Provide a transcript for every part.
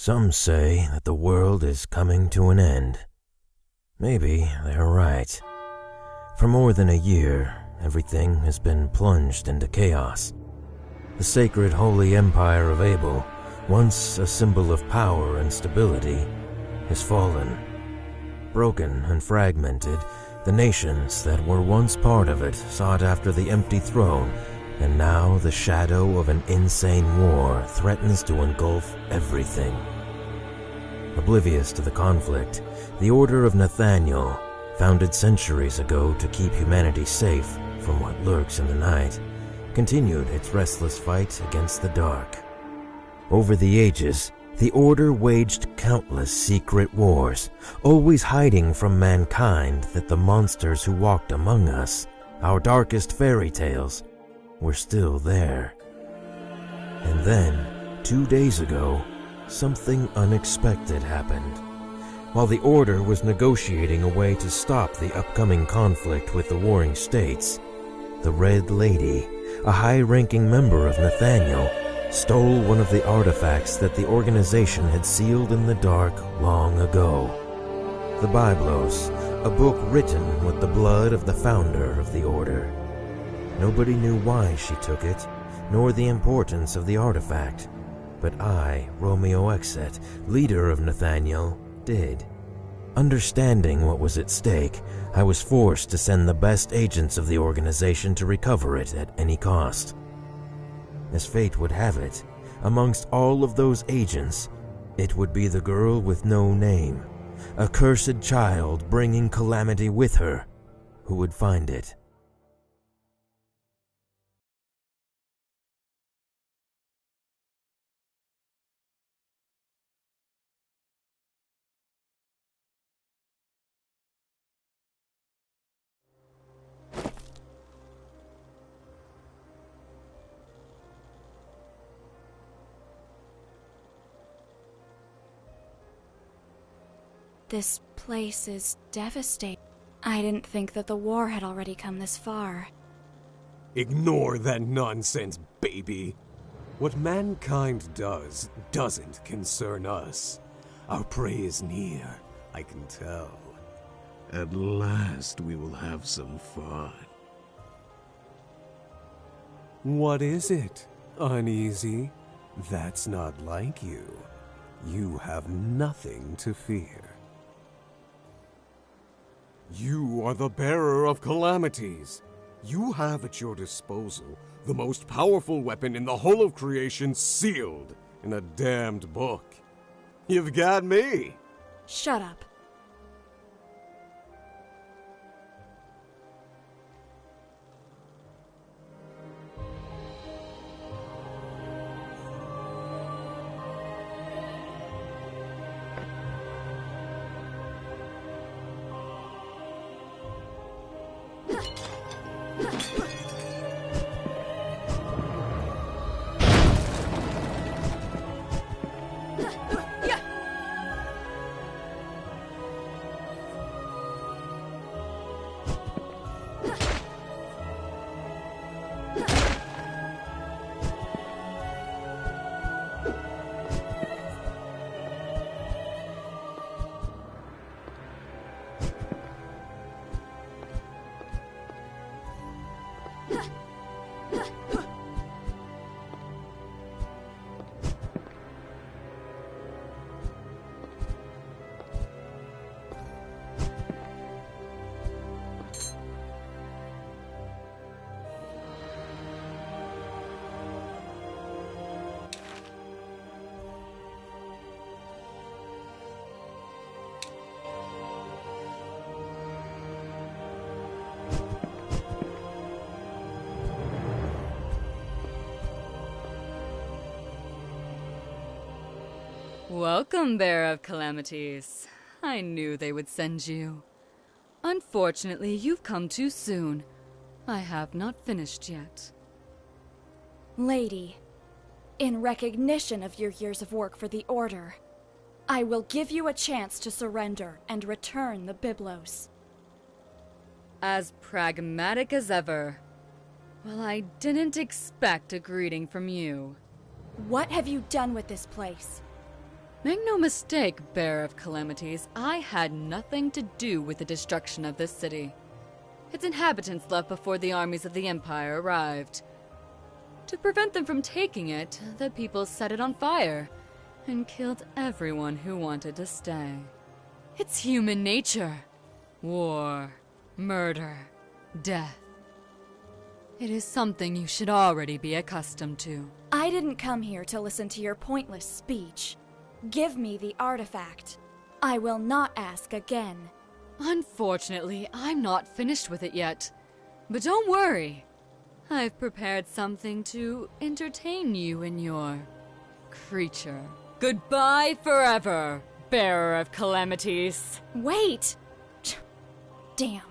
Some say that the world is coming to an end. Maybe they're right. For more than a year, everything has been plunged into chaos. The sacred holy empire of Abel, once a symbol of power and stability, has fallen. Broken and fragmented, the nations that were once part of it sought after the empty throne, and now the shadow of an insane war threatens to engulf everything. Oblivious to the conflict, the Order of Nathaniel, founded centuries ago to keep humanity safe from what lurks in the night, continued its restless fight against the dark. Over the ages, the Order waged countless secret wars, always hiding from mankind that the monsters who walked among us, our darkest fairy tales, were still there. And then, 2 days ago, something unexpected happened. While the Order was negotiating a way to stop the upcoming conflict with the warring states, the Red Lady, a high-ranking member of Nathaniel, stole one of the artifacts that the organization had sealed in the dark long ago. The Biblos, a book written with the blood of the founder of the Order. Nobody knew why she took it, nor the importance of the artifact, but I, Romeo Exet, leader of Nathaniel, did. Understanding what was at stake, I was forced to send the best agents of the organization to recover it at any cost. As fate would have it, amongst all of those agents, it would be the girl with no name, a cursed child bringing calamity with her, who would find it. This place is devastating. I didn't think that the war had already come this far. Ignore that nonsense, baby. What mankind does doesn't concern us. Our prey is near, I can tell. At last we will have some fun. What is it? Uneasy? That's not like you. You have nothing to fear. You are the bearer of calamities. You have at your disposal the most powerful weapon in the whole of creation sealed in a damned book. You've got me. Shut up. Welcome, Bearer of Calamities. I knew they would send you. Unfortunately, you've come too soon. I have not finished yet. Lady, in recognition of your years of work for the Order, I will give you a chance to surrender and return the Biblos. As pragmatic as ever. Well, I didn't expect a greeting from you. What have you done with this place? Make no mistake, Bearer of Calamities, I had nothing to do with the destruction of this city. Its inhabitants left before the armies of the Empire arrived. To prevent them from taking it, the people set it on fire and killed everyone who wanted to stay. It's human nature. War, murder, death. It is something you should already be accustomed to. I didn't come here to listen to your pointless speech. Give me the artifact. I will not ask again. Unfortunately, I'm not finished with it yet. But don't worry. I've prepared something to entertain you and your creature. Goodbye forever, Bearer of Calamities. Wait! Damn.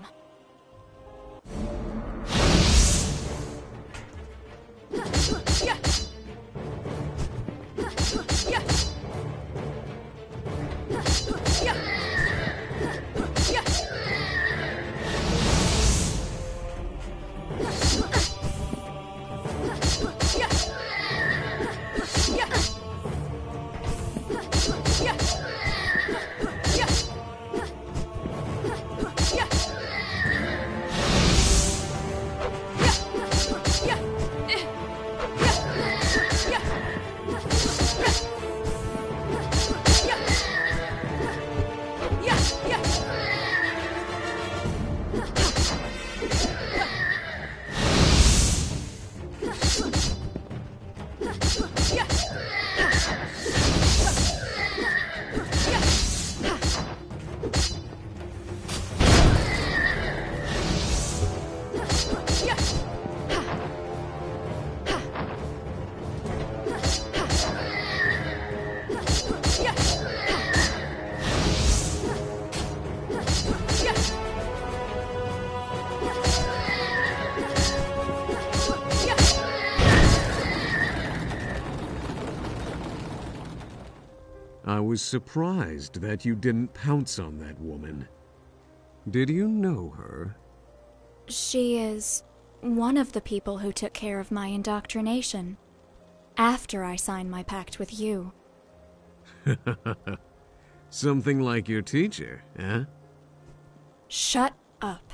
I was surprised that you didn't pounce on that woman. Did you know her? She is one of the people who took care of my indoctrination. After I signed my pact with you. Something like your teacher, eh? Shut up.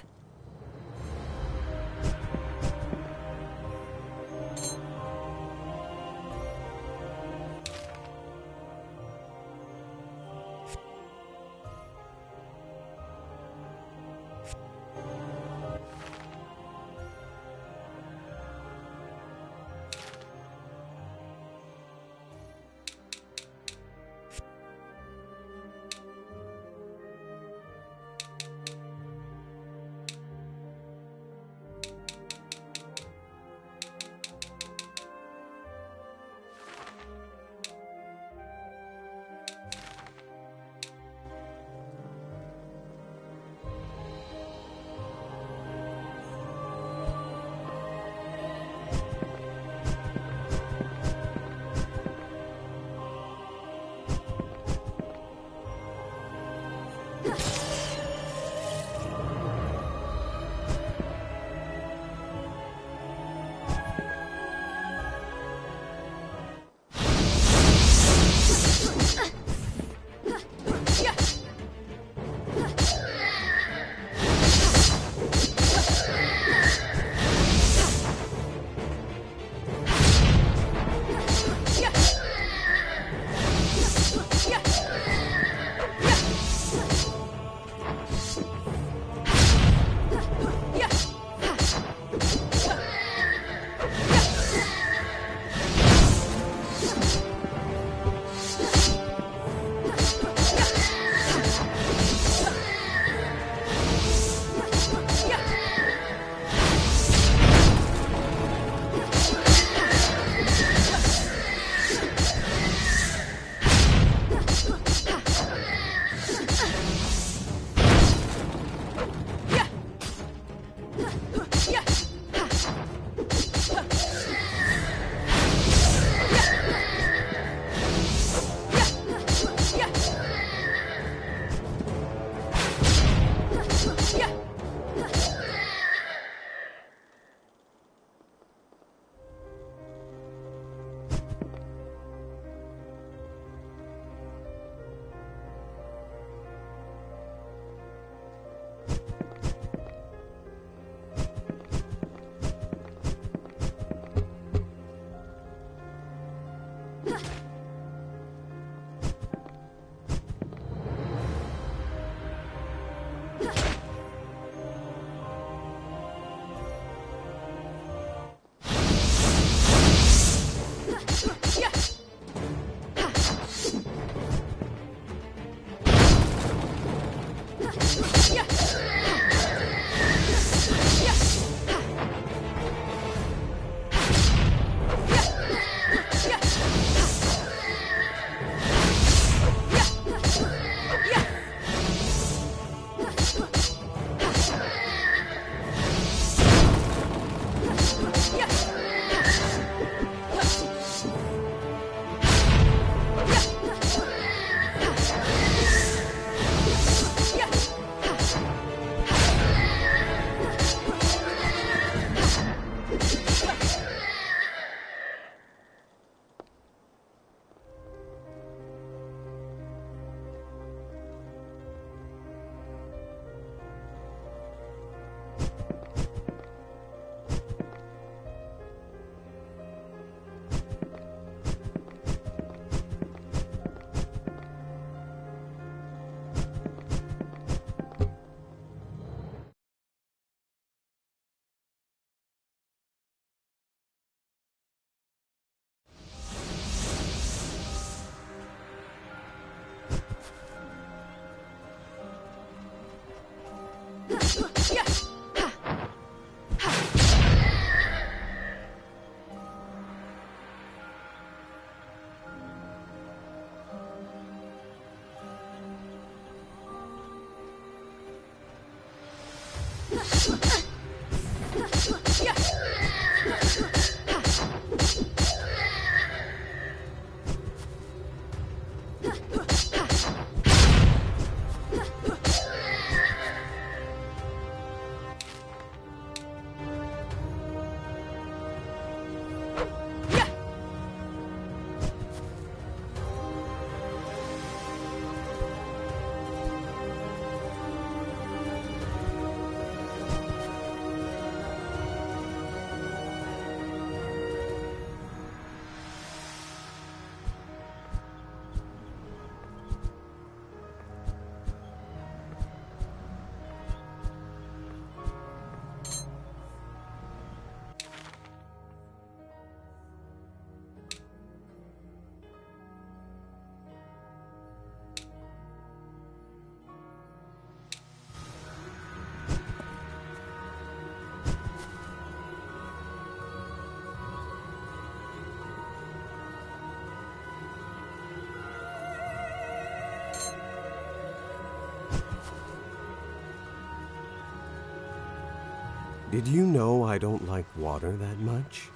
Did you know I don't like water that much?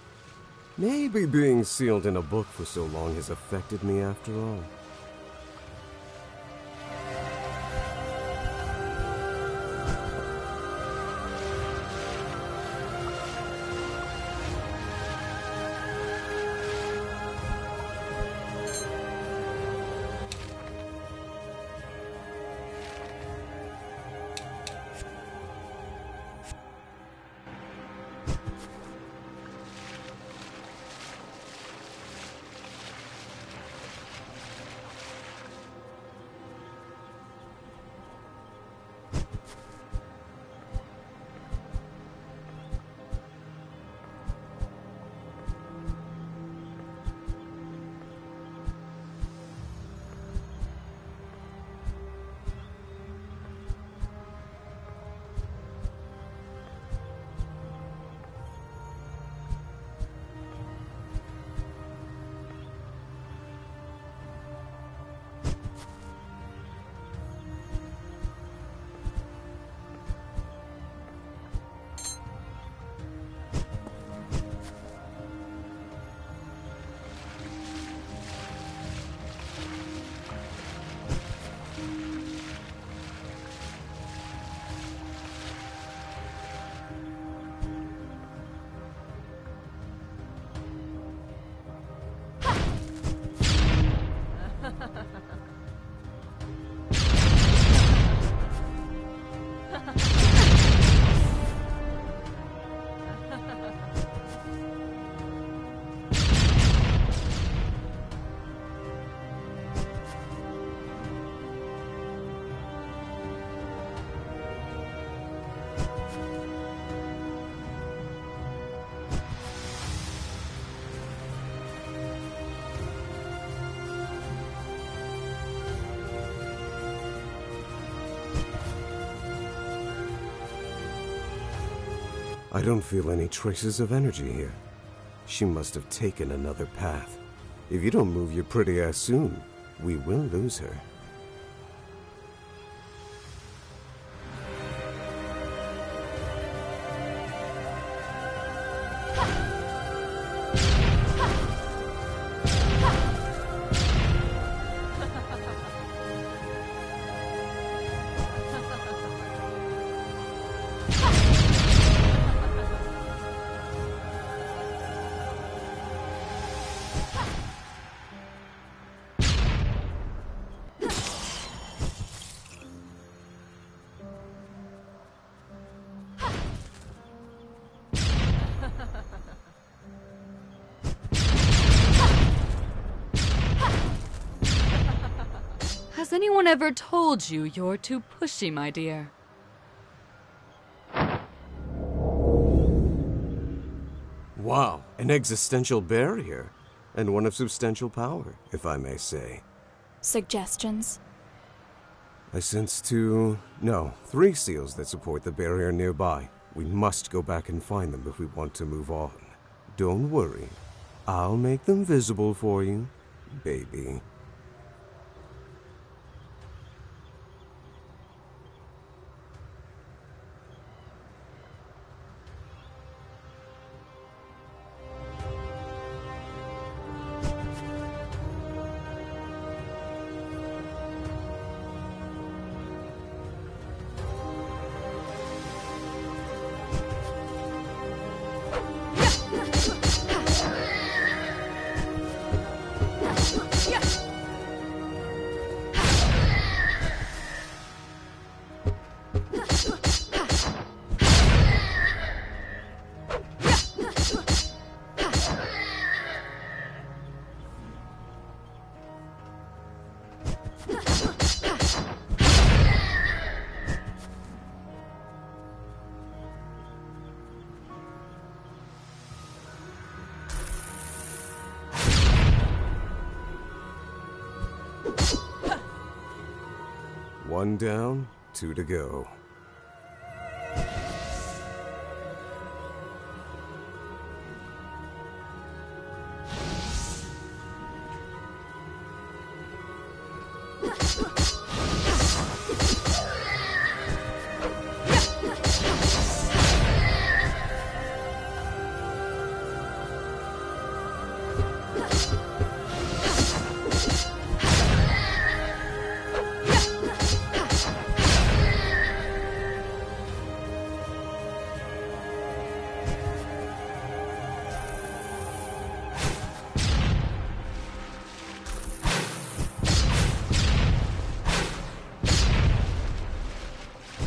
Maybe being sealed in a book for so long has affected me after all. I don't feel any traces of energy here. She must have taken another path. If you don't move your pretty ass soon, we will lose her. Has anyone ever told you you're too pushy, my dear? Wow, an existential barrier, and one of substantial power, if I may say. Suggestions? I sense three seals that support the barrier nearby. We must go back and find them if we want to move on. Don't worry, I'll make them visible for you, baby. One down, two to go.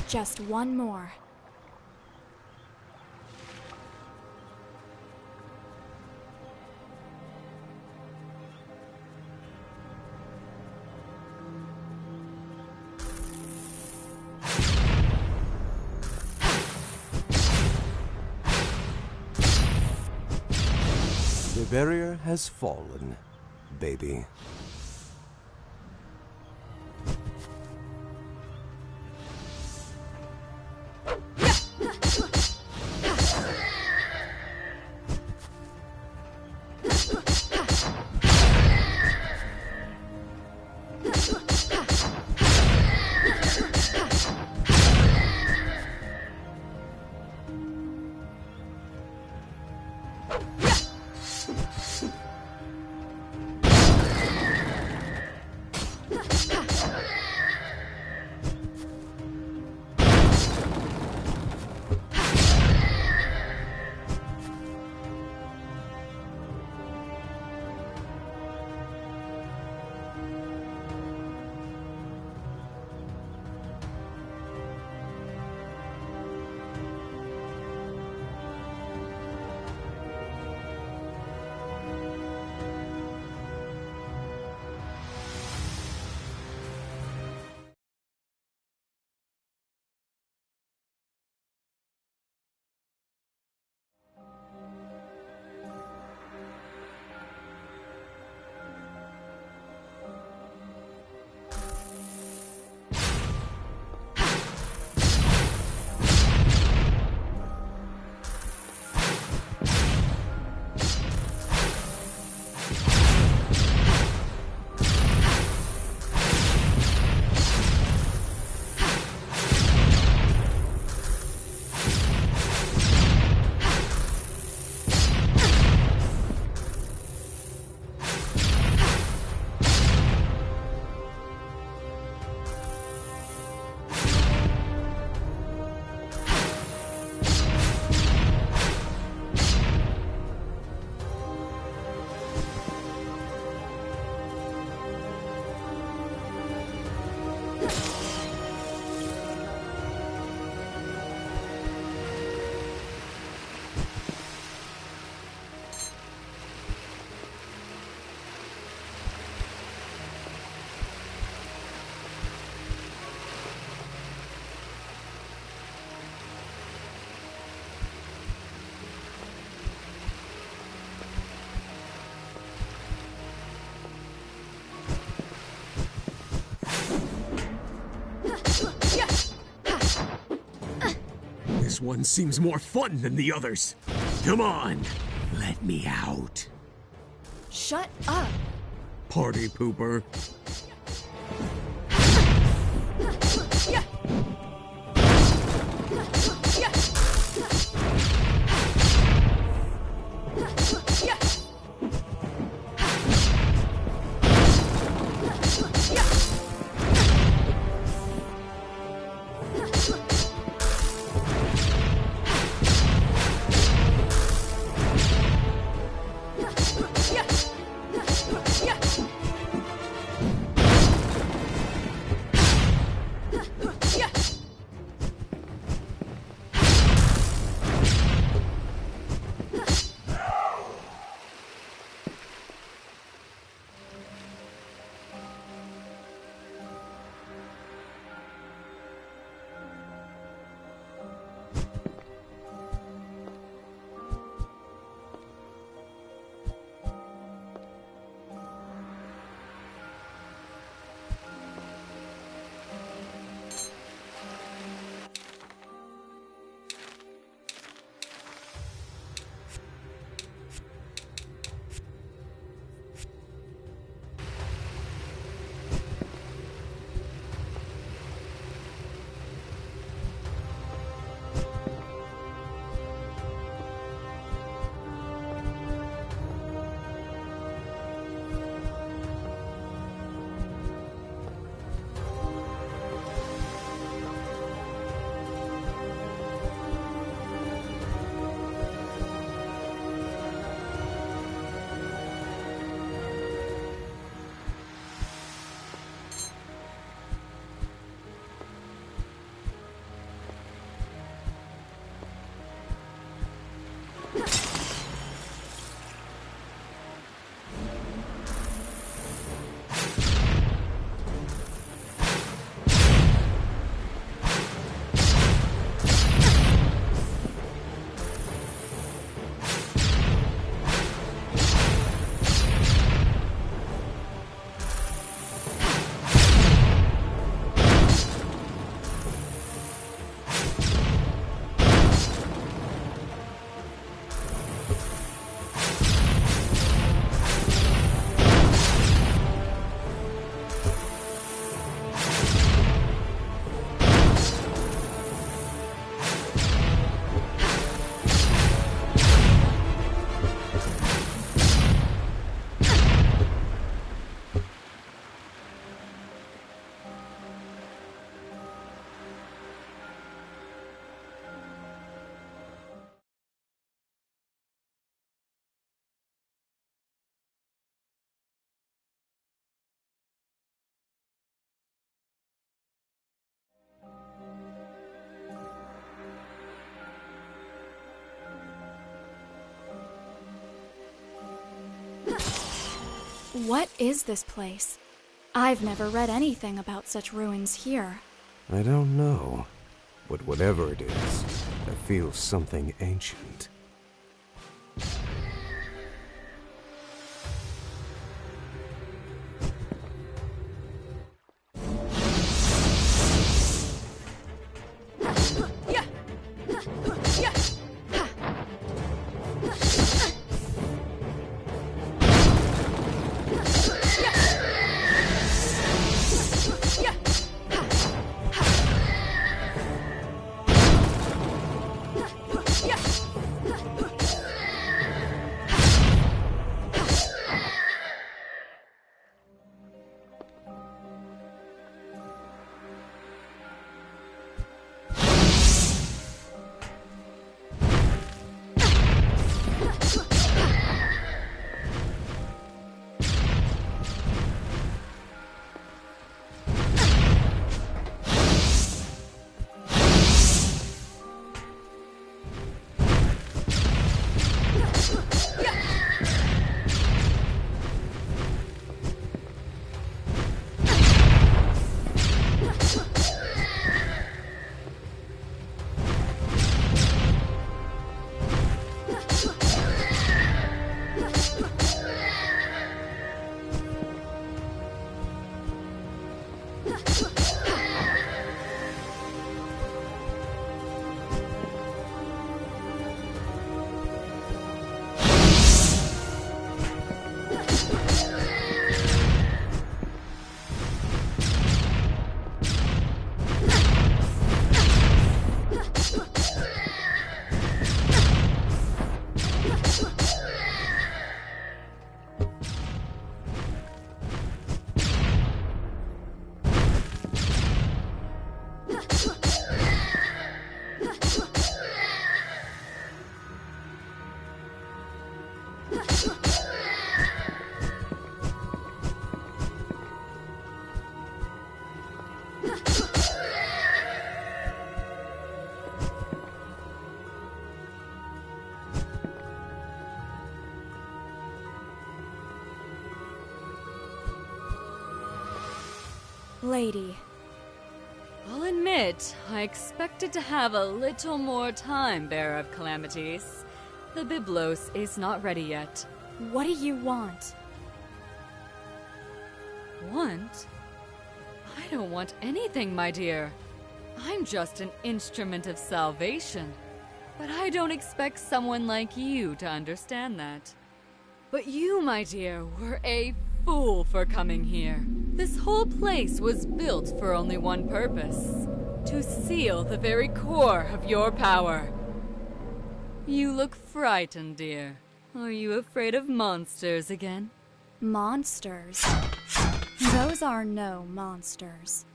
Just one more. The barrier has fallen, baby. This one seems more fun than the others. Come on, let me out. Shut up! Party pooper. What is this place? I've never read anything about such ruins here. I don't know. But whatever it is, I feel something ancient. Lady. I'll admit, I expected to have a little more time, Bearer of Calamities. The Byblos is not ready yet. What do you want? Want? I don't want anything, my dear. I'm just an instrument of salvation. But I don't expect someone like you to understand that. But you, my dear, were a fool for coming here. This whole place was built for only one purpose: to seal the very core of your power. You look frightened, dear. Are you afraid of monsters again? Monsters? Those are no monsters.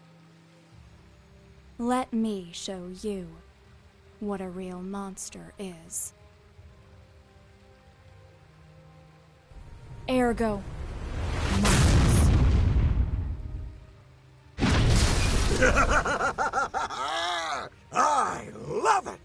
Let me show you what a real monster is. Ergo. I love it!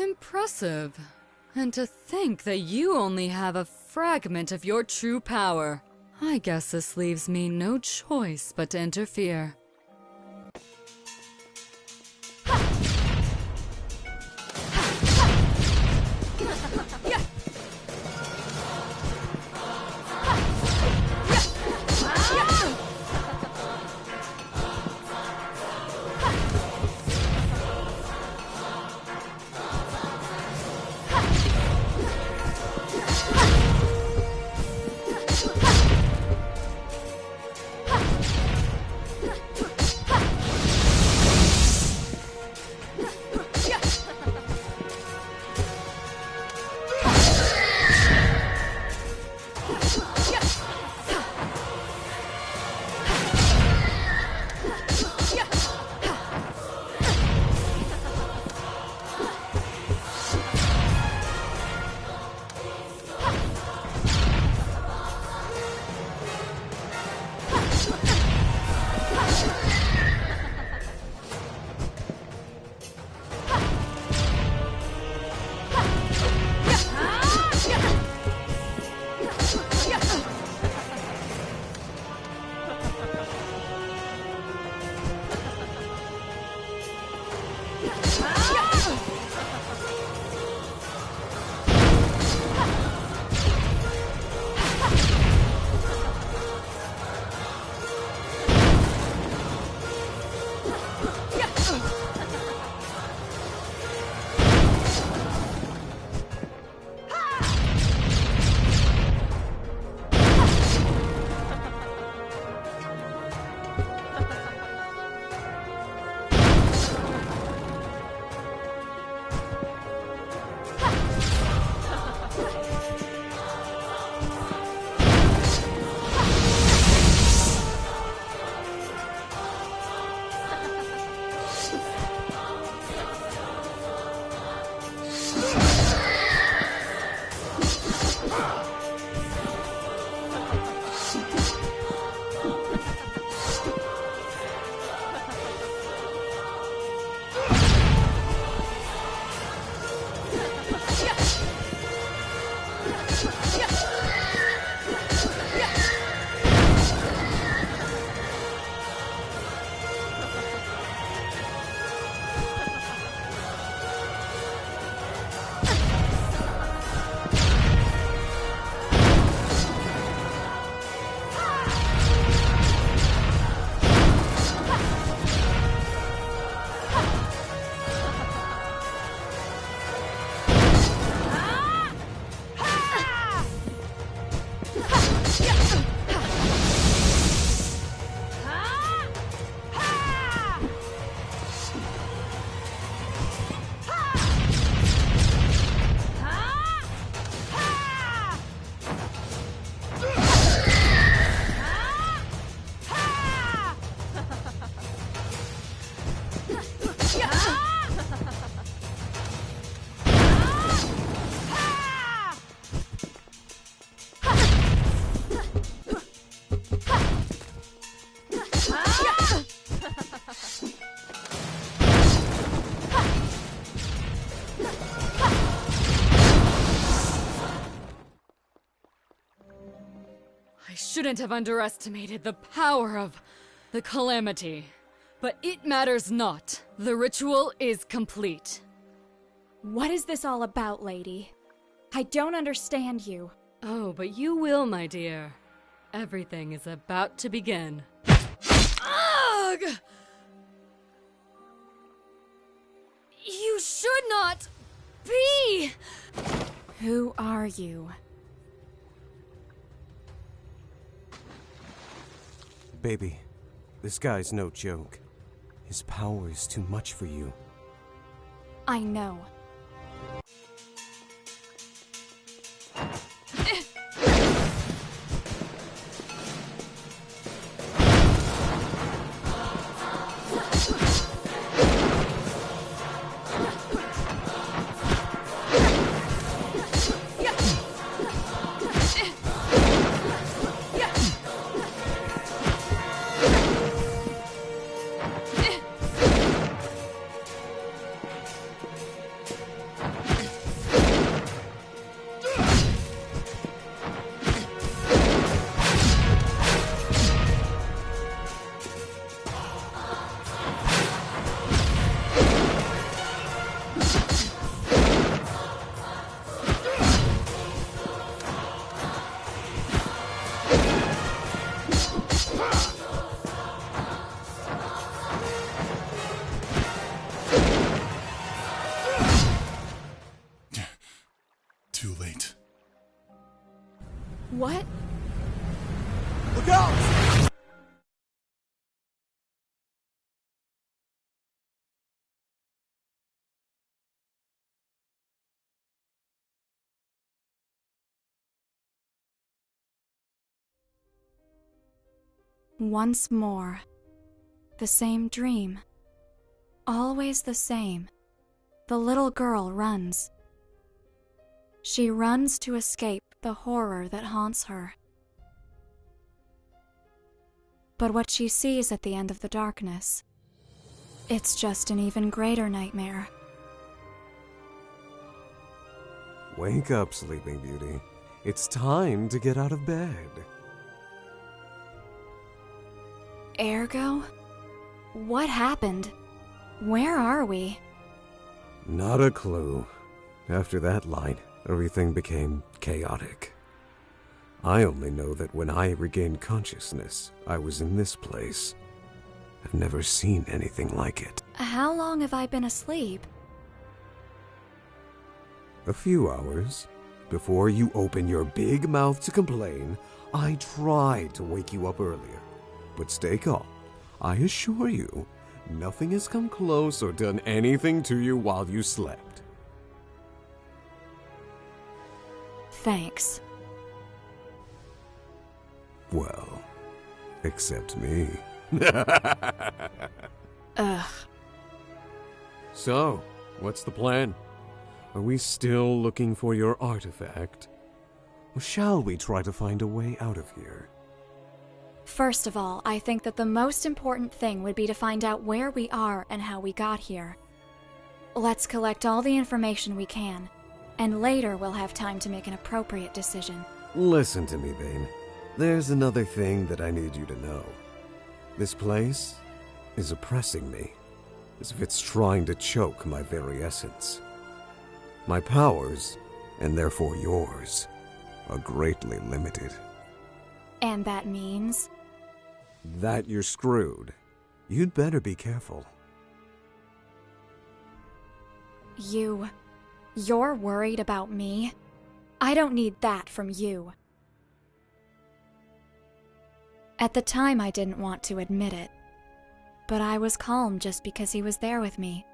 Impressive. And to think that you only have a fragment of your true power. I guess this leaves me no choice but to interfere. I shouldn't have underestimated the power of the Calamity. But it matters not. The ritual is complete. What is this all about, lady? I don't understand you. Oh, but you will, my dear. Everything is about to begin. Ugh! You should not be! Who are you? Baby, this guy's no joke. His power is too much for you. I know. What? Look out! Once more. The same dream. Always the same. The little girl runs. She runs to escape the horror that haunts her. But what she sees at the end of the darkness, it's just an even greater nightmare. Wake up, Sleeping Beauty. It's time to get out of bed. Ergo? What happened? Where are we? Not a clue. After that line, everything became chaotic. I only know that when I regained consciousness, I was in this place. I've never seen anything like it. How long have I been asleep? A few hours. Before you open your big mouth to complain, I tried to wake you up earlier. But stay calm. I assure you, nothing has come close or done anything to you while you slept. Thanks. Well, except me. Ugh. So, what's the plan? Are we still looking for your artifact? Or shall we try to find a way out of here? First of all, I think that the most important thing would be to find out where we are and how we got here. Let's collect all the information we can, and later we'll have time to make an appropriate decision. Listen to me, Bane. There's another thing that I need you to know. This place is oppressing me, as if it's trying to choke my very essence. My powers, and therefore yours, are greatly limited. And that means? That you're screwed. You'd better be careful. You're worried about me? I don't need that from you. At the time, I didn't want to admit it, but I was calm just because he was there with me.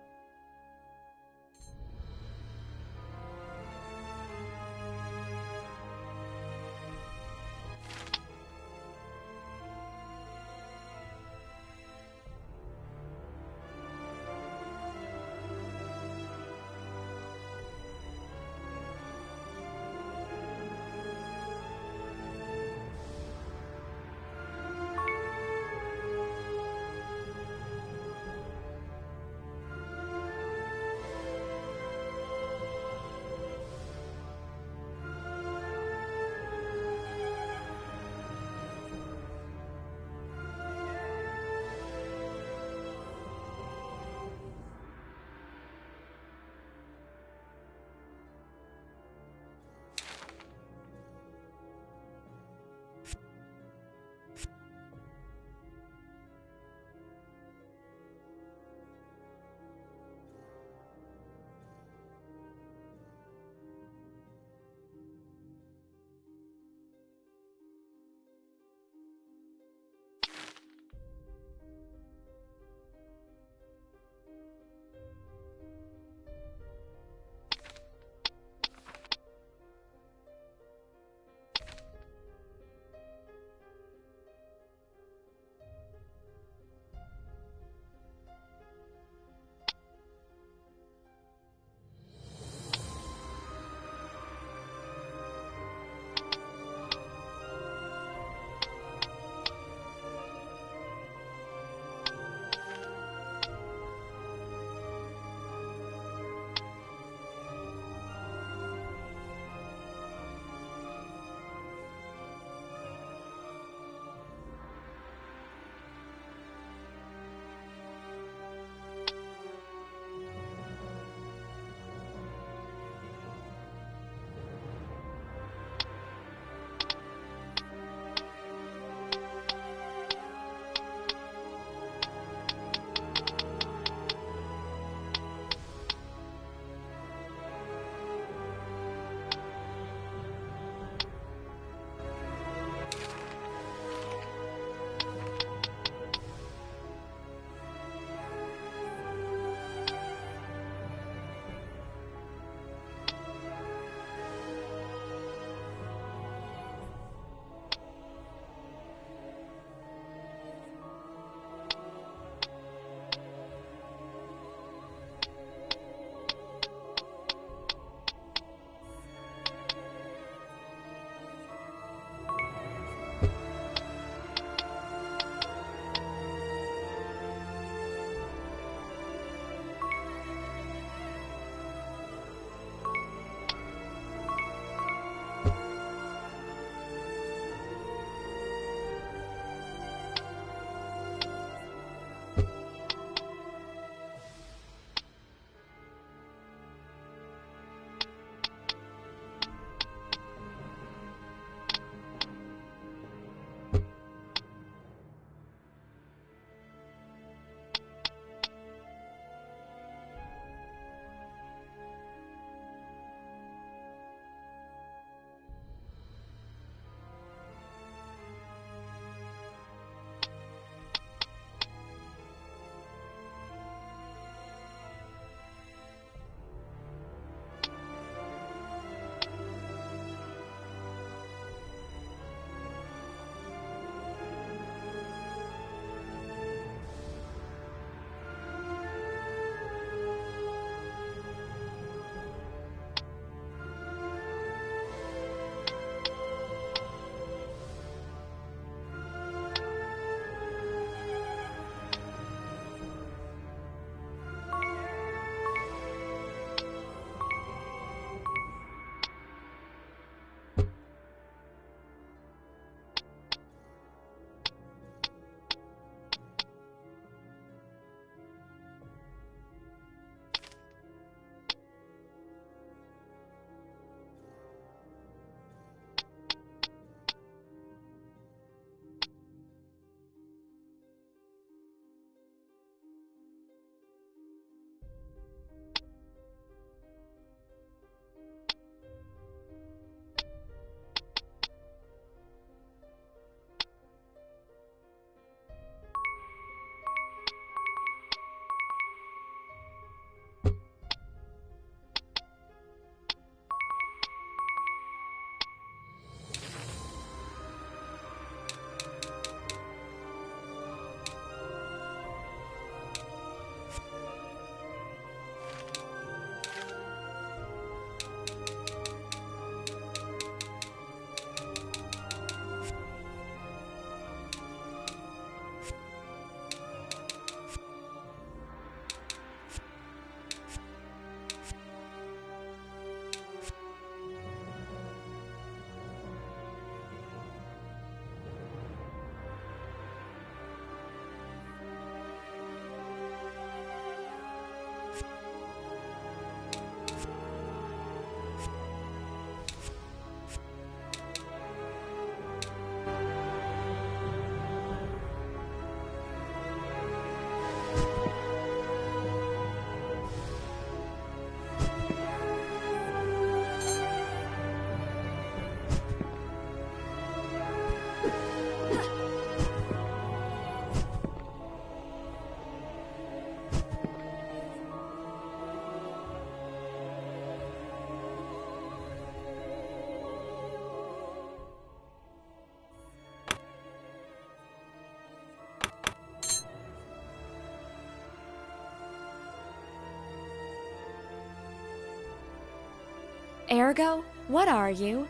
Ergo, what are you?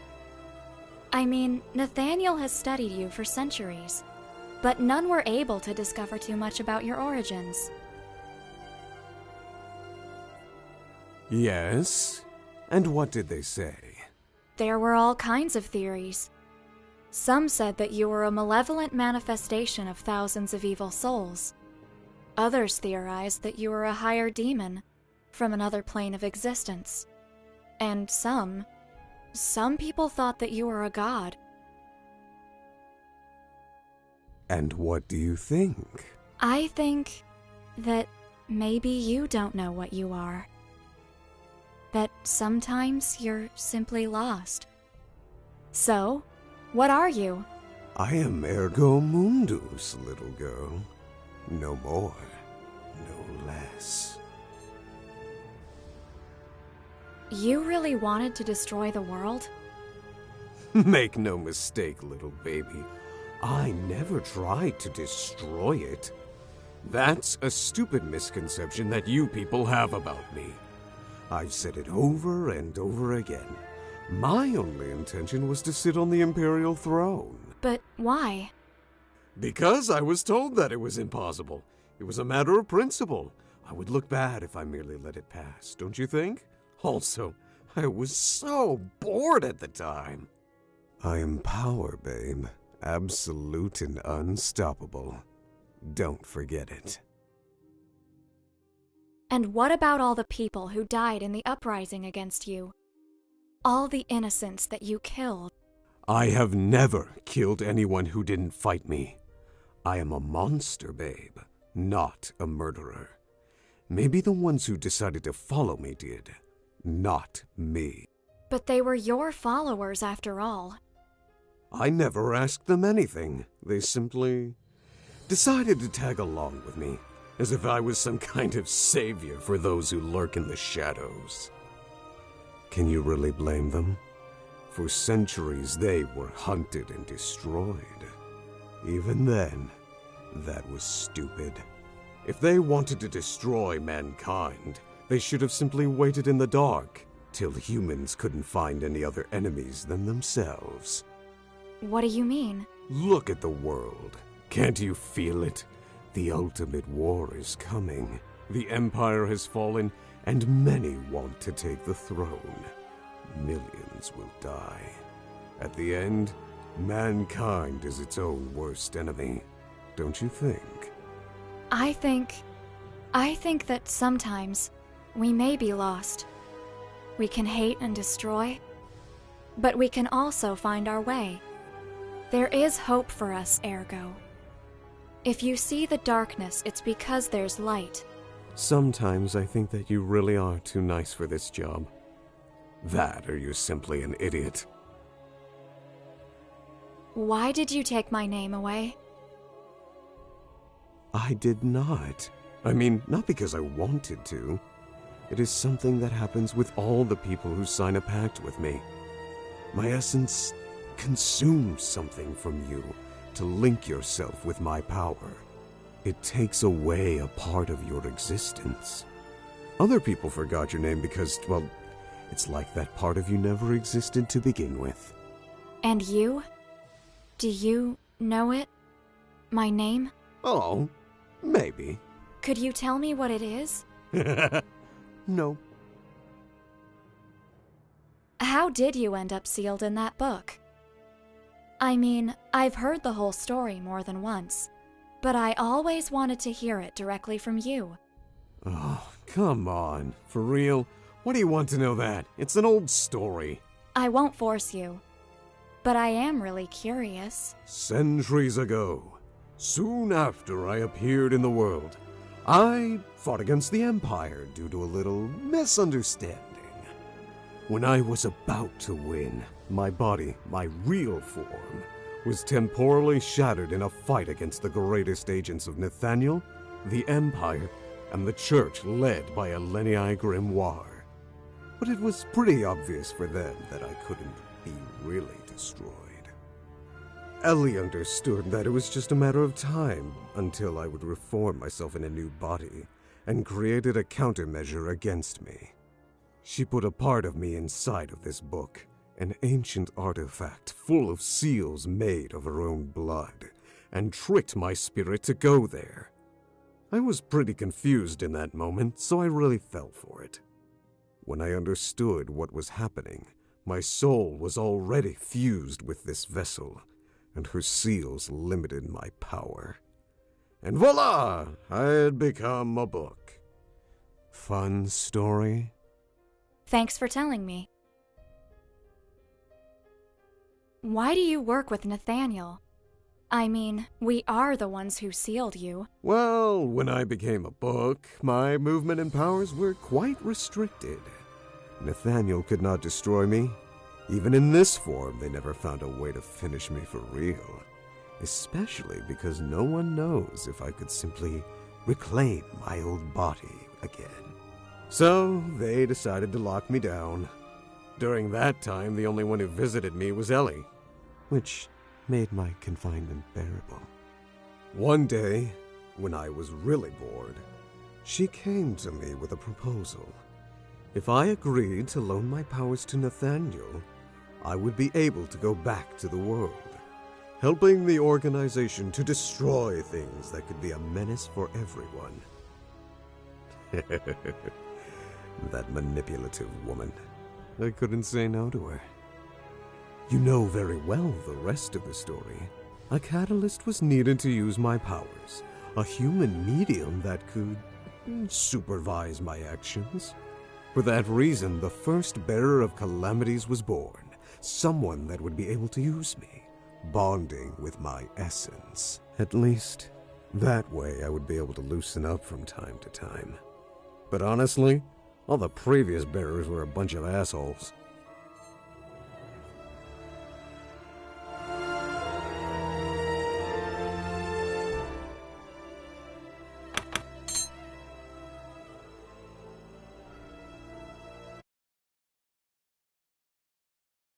I mean, Nathaniel has studied you for centuries, but none were able to discover too much about your origins. Yes? And what did they say? There were all kinds of theories. Some said that you were a malevolent manifestation of thousands of evil souls. Others theorized that you were a higher demon from another plane of existence. And some people thought that you were a god. And what do you think? I think that maybe you don't know what you are. That sometimes you're simply lost. So, what are you? I am Ergo Mundus, little girl. No more, no less. You really wanted to destroy the world? Make no mistake, little baby. I never tried to destroy it. That's a stupid misconception that you people have about me. I've said it over and over again. My only intention was to sit on the Imperial throne. But why? Because I was told that it was impossible. It was a matter of principle. I would look bad if I merely let it pass, don't you think? Also, I was so bored at the time. I am power, babe. Absolute and unstoppable. Don't forget it. And what about all the people who died in the uprising against you? All the innocents that you killed? I have never killed anyone who didn't fight me. I am a monster, babe, not a murderer. Maybe the ones who decided to follow me did, not me. But they were your followers after all. I never asked them anything. They simply decided to tag along with me, as if I was some kind of savior for those who lurk in the shadows. Can you really blame them? For centuries they were hunted and destroyed. Even then, that was stupid. If they wanted to destroy mankind, they should have simply waited in the dark till humans couldn't find any other enemies than themselves. What do you mean? Look at the world. Can't you feel it? The ultimate war is coming. The Empire has fallen, and many want to take the throne. Millions will die. At the end, mankind is its own worst enemy. Don't you think? I think that sometimes we may be lost. We can hate and destroy, but we can also find our way. There is hope for us, Ergo. If you see the darkness, it's because there's light. Sometimes I think that you really are too nice for this job. That, or you're simply an idiot. Why did you take my name away? I did not. I mean, not because I wanted to. It is something that happens with all the people who sign a pact with me. My essence consumes something from you to link yourself with my power. It takes away a part of your existence. Other people forgot your name because, well, it's like that part of you never existed to begin with. And you? Do you know it? My name? Oh, maybe. Could you tell me what it is? No. How did you end up sealed in that book? I mean, I've heard the whole story more than once, but I always wanted to hear it directly from you. Oh, come on. For real? What do you want to know that? It's an old story. I won't force you, but I am really curious. Centuries ago, soon after I appeared in the world, I fought against the Empire due to a little misunderstanding. When I was about to win, my body, my real form, was temporally shattered in a fight against the greatest agents of Nathaniel, the Empire, and the Church led by Eleni Grimoire. But it was pretty obvious for them that I couldn't be really destroyed. Ellie understood that it was just a matter of time until I would reform myself in a new body, and created a countermeasure against me. She put a part of me inside of this book, an ancient artifact full of seals made of her own blood, and tricked my spirit to go there. I was pretty confused in that moment, so I really fell for it. When I understood what was happening, my soul was already fused with this vessel, and her seals limited my power. And voila! I had become a book. Fun story? Thanks for telling me. Why do you work with Nathaniel? I mean, we are the ones who sealed you. Well, when I became a book, my movement and powers were quite restricted. Nathaniel could not destroy me. Even in this form, they never found a way to finish me for real. Especially because no one knows if I could simply reclaim my old body again. So, they decided to lock me down. During that time, the only one who visited me was Ellie, which made my confinement bearable. One day, when I was really bored, she came to me with a proposal. If I agreed to loan my powers to Nathaniel, I would be able to go back to the world, helping the organization to destroy things that could be a menace for everyone. That manipulative woman. I couldn't say no to her. You know very well the rest of the story. A catalyst was needed to use my powers, a human medium that could supervise my actions. For that reason, the first bearer of calamities was born, someone that would be able to use me, bonding with my essence. At least, that way I would be able to loosen up from time to time. But honestly, all the previous bearers were a bunch of assholes.